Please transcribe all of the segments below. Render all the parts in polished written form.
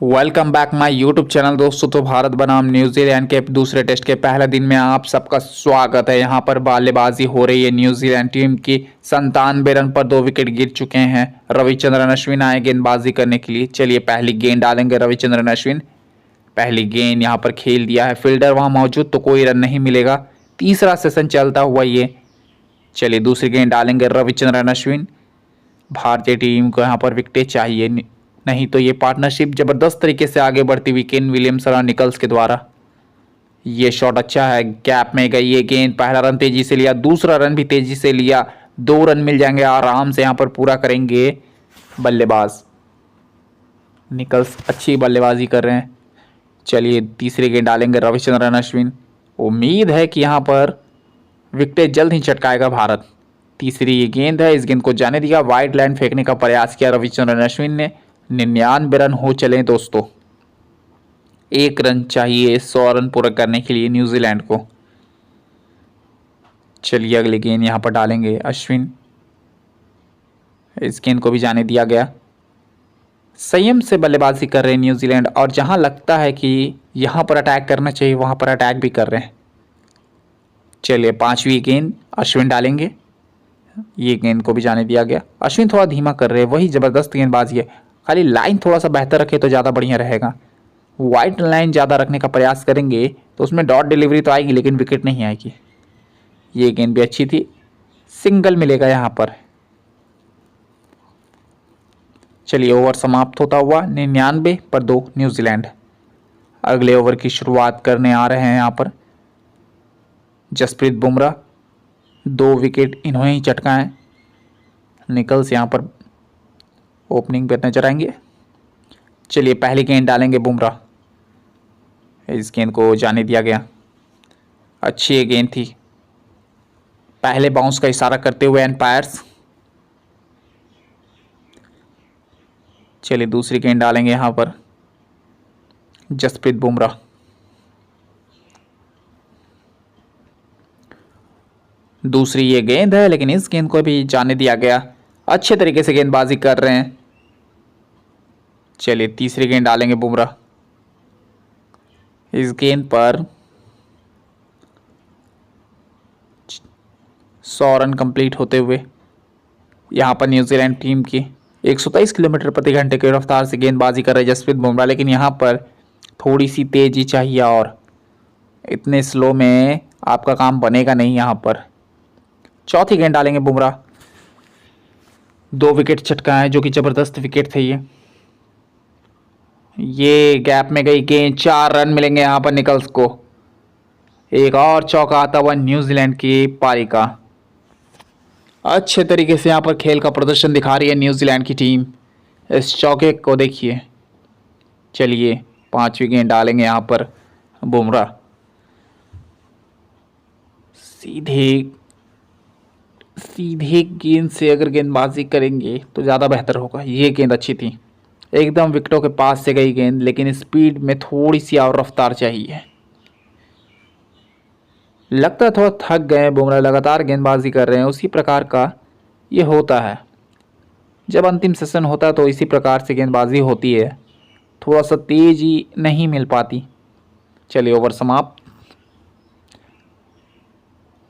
Welcome back my YouTube channel दोस्तों। तो भारत बनाम न्यूजीलैंड के दूसरे टेस्ट के पहले दिन में आप सबका स्वागत है। यहां पर बल्लेबाजी हो रही है न्यूजीलैंड टीम की। 97 रन पर 2 विकेट गिर चुके हैं। रविचंद्रन अश्विन आए गेंदबाजी करने के लिए। चलिए पहली गेंद डालेंगे रविचंद्रन अश्विन। पहली गेंद यहां पर खेल दिया है, फील्डर वहां मौजूद तो कोई रन नहीं मिलेगा। तीसरा सेशन चलता हुआ ये। चलिए दूसरी गेंद डालेंगे रविचंद्रन अश्विन। भारतीय टीम को यहाँ पर विकेटें चाहिए, नहीं तो ये पार्टनरशिप जबरदस्त तरीके से आगे बढ़ती हुई केन विलियमसन और निकल्स के द्वारा। ये शॉट अच्छा है, गैप में गई ये गेंद। पहला रन तेजी से लिया, दूसरा रन भी तेजी से लिया। 2 रन मिल जाएंगे, आराम से यहाँ पर पूरा करेंगे बल्लेबाज निकल्स। अच्छी बल्लेबाजी कर रहे हैं। चलिए तीसरी गेंद डालेंगे रविचंद्रन अश्विन। उम्मीद है कि यहाँ पर विकेट जल्द ही चटकाएगा भारत। तीसरी ये गेंद है, इस गेंद को जाने दिया। वाइड लाइन फेंकने का प्रयास किया रविचंद्रन अश्विन ने। 99 रन हो चले दोस्तों। 1 रन चाहिए 100 रन पूरा करने के लिए न्यूजीलैंड को। चलिए अगली गेंद यहां पर डालेंगे अश्विन। इस गेंद को भी जाने दिया गया। संयम से बल्लेबाजी कर रहे हैं न्यूजीलैंड, और जहां लगता है कि यहां पर अटैक करना चाहिए वहां पर अटैक भी कर रहे हैं। चलिए 5वीं गेंद अश्विन डालेंगे। ये गेंद को भी जाने दिया गया। अश्विन थोड़ा धीमा कर रहे हैं, वही जबरदस्त गेंदबाजी है। खाली लाइन थोड़ा सा बेहतर रखे तो ज़्यादा बढ़िया रहेगा। वाइड लाइन ज़्यादा रखने का प्रयास करेंगे तो उसमें डॉट डिलीवरी तो आएगी लेकिन विकेट नहीं आएगी। ये गेंद भी अच्छी थी, सिंगल मिलेगा यहाँ पर। चलिए ओवर समाप्त होता हुआ 99 पर 2 न्यूजीलैंड। अगले ओवर की शुरुआत करने आ रहे हैं यहाँ पर जसप्रीत बुमराह। 2 विकेट इन्होंने ही चटकाए। निकल्स यहाँ पर ओपनिंग पे नजर आएंगे। चलिए पहली गेंद डालेंगे बुमराह। इस गेंद को जाने दिया गया। अच्छी गेंद थी, पहले बाउंस का इशारा करते हुए एम्पायर्स। चलिए दूसरी गेंद डालेंगे यहां पर जसप्रीत बुमराह। दूसरी ये गेंद है लेकिन इस गेंद को भी जाने दिया गया। अच्छे तरीके से गेंदबाजी कर रहे हैं। चलिए तीसरी गेंद डालेंगे बुमराह। इस गेंद पर 100 रन कंप्लीट होते हुए यहाँ पर न्यूजीलैंड टीम की 123 किलोमीटर प्रति घंटे की रफ्तार से गेंदबाजी कर रहे जसप्रीत बुमराह, लेकिन यहाँ पर थोड़ी सी तेजी चाहिए और इतने स्लो में आपका काम बनेगा नहीं। यहाँ पर चौथी गेंद डालेंगे बुमराह। 2 विकेट चटकाए जो कि जबरदस्त विकेट थे ये गैप में गई गेंद। 4 रन मिलेंगे यहाँ पर निकल्स को। एक और चौका आता हुआ न्यूजीलैंड की पारी का। अच्छे तरीके से यहाँ पर खेल का प्रदर्शन दिखा रही है न्यूजीलैंड की टीम। इस चौके को देखिए। चलिए 5वीं गेंद डालेंगे यहाँ पर बुमराह। सीधे गेंद से अगर गेंदबाजी करेंगे तो ज़्यादा बेहतर होगा। ये गेंद अच्छी थी, एकदम विकेटों के पास से गई गेंद, लेकिन स्पीड में थोड़ी सी और रफ्तार चाहिए। लगता है थोड़ा थक गए बुमराह, लगातार गेंदबाजी कर रहे हैं। उसी प्रकार का ये होता है, जब अंतिम सेशन होता है तो इसी प्रकार से गेंदबाजी होती है, थोड़ा सा तेजी नहीं मिल पाती। चलिए ओवर समाप्त।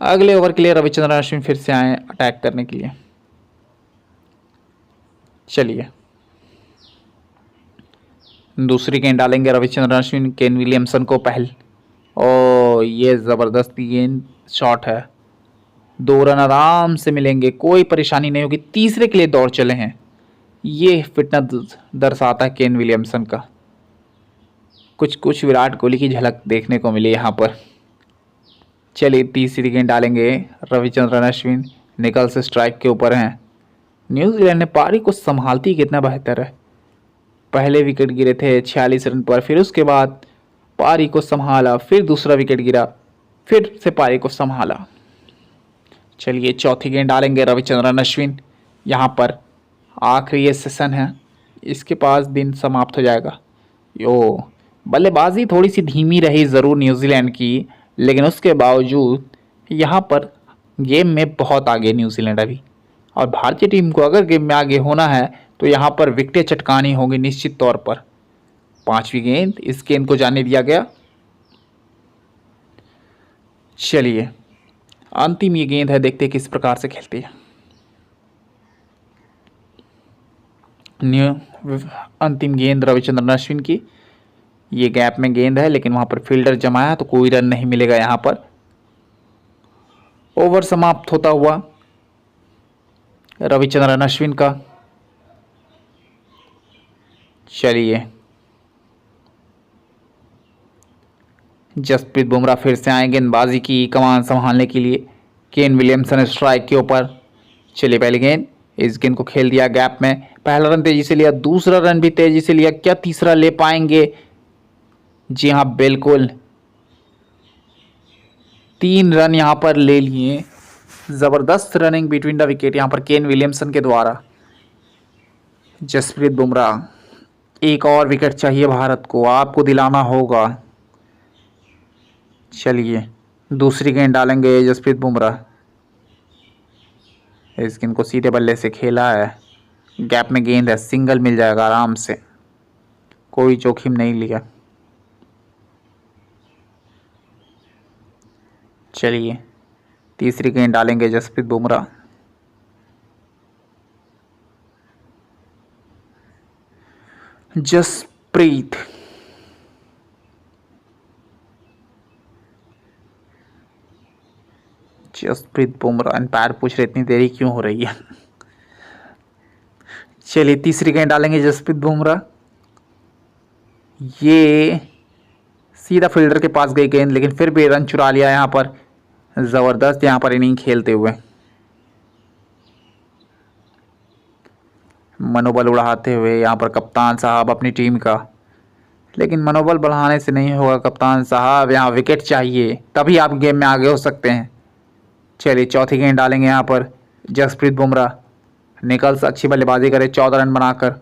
अगले ओवर के लिए रविचंद्रन अश्विन फिर से आए अटैक करने के लिए। चलिए दूसरी गेंद डालेंगे रविचंद्रन अश्विन केन विलियमसन को पहल। ओ ये ज़बरदस्त गेंद शॉट है। 2 रन आराम से मिलेंगे, कोई परेशानी नहीं होगी। तीसरे के लिए दौड़ चले हैं। ये फिटनेस दर्शाता है केन विलियमसन का। कुछ विराट कोहली की झलक देखने को मिली यहाँ पर। चलिए तीसरी गेंद डालेंगे रविचंद्रन अश्विन। निकल्स स्ट्राइक के ऊपर हैं। न्यूजीलैंड ने पारी को संभालती कितना बेहतर है। पहले विकेट गिरे थे 46 रन पर, फिर उसके बाद पारी को संभाला, फिर दूसरा विकेट गिरा, फिर से पारी को संभाला। चलिए चौथी गेंद डालेंगे रविचंद्रन अश्विन। यहाँ पर आखिरी ये सेशन है, इसके पास दिन समाप्त हो जाएगा। बल्लेबाजी थोड़ी सी धीमी रही ज़रूर न्यूजीलैंड की, लेकिन उसके बावजूद यहाँ पर गेम में बहुत आगे न्यूजीलैंड अभी। और भारतीय टीम को अगर गेम में आगे होना है तो यहाँ पर विकेटें चटकानी होगी निश्चित तौर पर। 5वीं गेंद, इस गेंद को जाने दिया गया। चलिए अंतिम ये गेंद है, देखते किस प्रकार से खेलती है। अंतिम गेंद रविचंद्रन अश्विन की। ये गैप में गेंद है लेकिन वहां पर फील्डर जमाया तो कोई रन नहीं मिलेगा। यहां पर ओवर समाप्त होता हुआ रविचंद्रन अश्विन का। चलिए जसप्रीत बुमराह फिर से आए गेंदबाजी की कमान संभालने के लिए। केन विलियमसन स्ट्राइक के ऊपर। चलिए पहली गेंद, इस गेंद को खेल दिया गैप में। पहला रन तेजी से लिया, दूसरा रन भी तेजी से लिया, क्या तीसरा ले पाएंगे? जी हां बिल्कुल, 3 रन यहां पर ले लिए। जबरदस्त रनिंग बिटवीन द विकेट यहां पर केन विलियमसन के द्वारा। जसप्रीत बुमराह, एक और विकेट चाहिए भारत को, आपको दिलाना होगा। चलिए दूसरी गेंद डालेंगे जसप्रीत बुमराह। इस गेंद को सीधे बल्ले से खेला है, गैप में गेंद है, सिंगल मिल जाएगा आराम से, कोई जोखिम नहीं लिया। चलिए तीसरी गेंद डालेंगे जसप्रीत बुमराह। जसप्रीत, जसप्रीत बुमराह। अंपायर पूछ रहे इतनी देरी क्यों हो रही है। चलिए तीसरी गेंद डालेंगे जसप्रीत बुमराह। ये सीधा फील्डर के पास गई गेंद लेकिन फिर भी रन चुरा लिया यहां पर। जबरदस्त यहां पर इनिंग खेलते हुए, मनोबल उड़ाते हुए यहां पर कप्तान साहब अपनी टीम का। लेकिन मनोबल बढ़ाने से नहीं होगा कप्तान साहब, यहां विकेट चाहिए तभी आप गेम में आगे हो सकते हैं। चलिए चौथी गेंद डालेंगे यहां पर जसप्रीत बुमराह। निकल्स अच्छी बल्लेबाजी करे 14 रन बनाकर।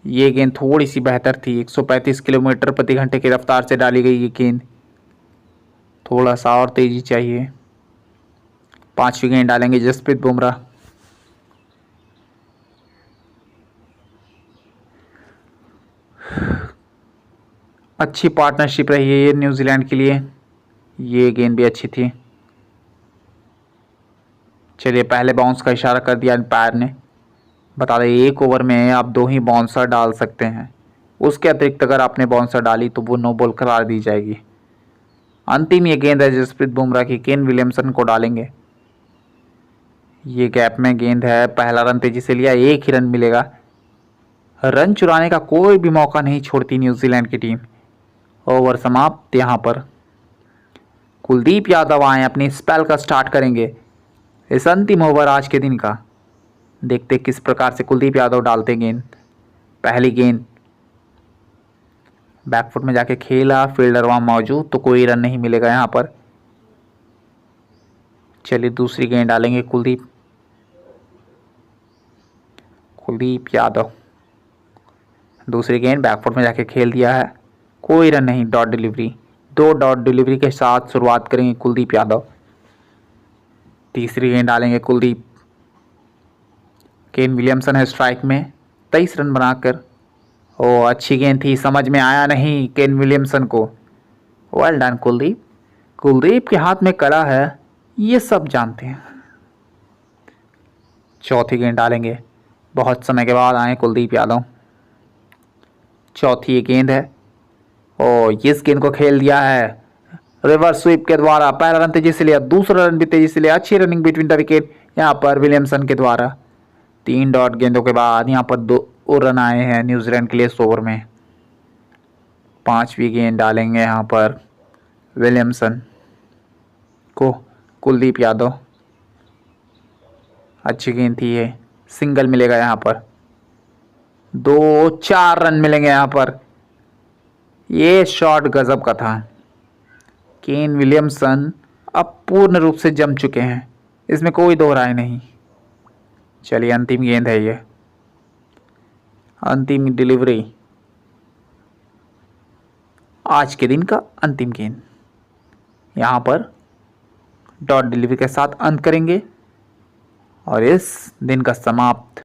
ये गेंद थोड़ी सी बेहतर थी, 135 किलोमीटर प्रति घंटे की रफ्तार से डाली गई ये गेंद, थोड़ा सा और तेजी चाहिए। 5वीं गेंद डालेंगे जसप्रीत बुमराह। अच्छी पार्टनरशिप रही है ये न्यूजीलैंड के लिए, ये गेंद भी अच्छी थी। चलिए पहले बाउंस का इशारा कर दिया अंपायर ने, बता दें 1 ओवर में आप 2 ही बाउंसर डाल सकते हैं, उसके अतिरिक्त अगर आपने बाउंसर डाली तो वो नो बॉल करार दी जाएगी। अंतिम ये गेंद है जसप्रीत बुमराह की, केन विलियमसन को डालेंगे। ये गैप में गेंद है, पहला रन तेजी से लिया, 1 ही रन मिलेगा। रन चुराने का कोई भी मौका नहीं छोड़ती न्यूजीलैंड की टीम। ओवर समाप्त। यहाँ पर कुलदीप यादव आए अपनी स्पेल का स्टार्ट करेंगे इस अंतिम ओवर आज के दिन का। देखते किस प्रकार से कुलदीप यादव डालते गेंद। पहली गेंद बैकफुट में जाके खेला, फील्डर वहां मौजूद तो कोई रन नहीं मिलेगा यहां पर। चलिए दूसरी गेंद डालेंगे कुलदीप यादव। दूसरी गेंद बैकफुट में जाके खेल दिया है, कोई रन नहीं, डॉट डिलीवरी। 2 डॉट डिलीवरी के साथ शुरुआत करेंगे कुलदीप यादव। तीसरी गेंद डालेंगे कुलदीप। केन विलियमसन है स्ट्राइक में, 23 रन बनाकर। ओ अच्छी गेंद थी, समझ में आया नहीं केन विलियमसन को। Well done Kuldeep. कुलदीप के हाथ में कला है, ये सब जानते हैं। चौथी गेंद डालेंगे, बहुत समय के बाद आए कुलदीप यादव। चौथी ये गेंद है, ओ इस गेंद को खेल दिया है रिवर्स स्वीप के द्वारा। पहला रन तेजी से लिया, दूसरा रन भी तेजी से लिया, अच्छी रनिंग बिटवीन द विकेट यहाँ पर विलियमसन के द्वारा। 3 डॉट गेंदों के बाद यहाँ पर 2 रन आए हैं न्यूजीलैंड के लिए इस ओवर में। 5वीं गेंद डालेंगे यहाँ पर विलियमसन को कुलदीप यादव। अच्छी गेंद थी ये, सिंगल मिलेगा यहाँ पर। 4 रन मिलेंगे यहाँ पर। ये शॉट गजब का था। केन विलियमसन अब पूर्ण रूप से जम चुके हैं, इसमें कोई दो राय नहीं। चलिए अंतिम गेंद है ये, अंतिम डिलीवरी, आज के दिन का अंतिम गेंद। यहाँ पर डॉट डिलीवरी के साथ अंत करेंगे और इस दिन का समाप्त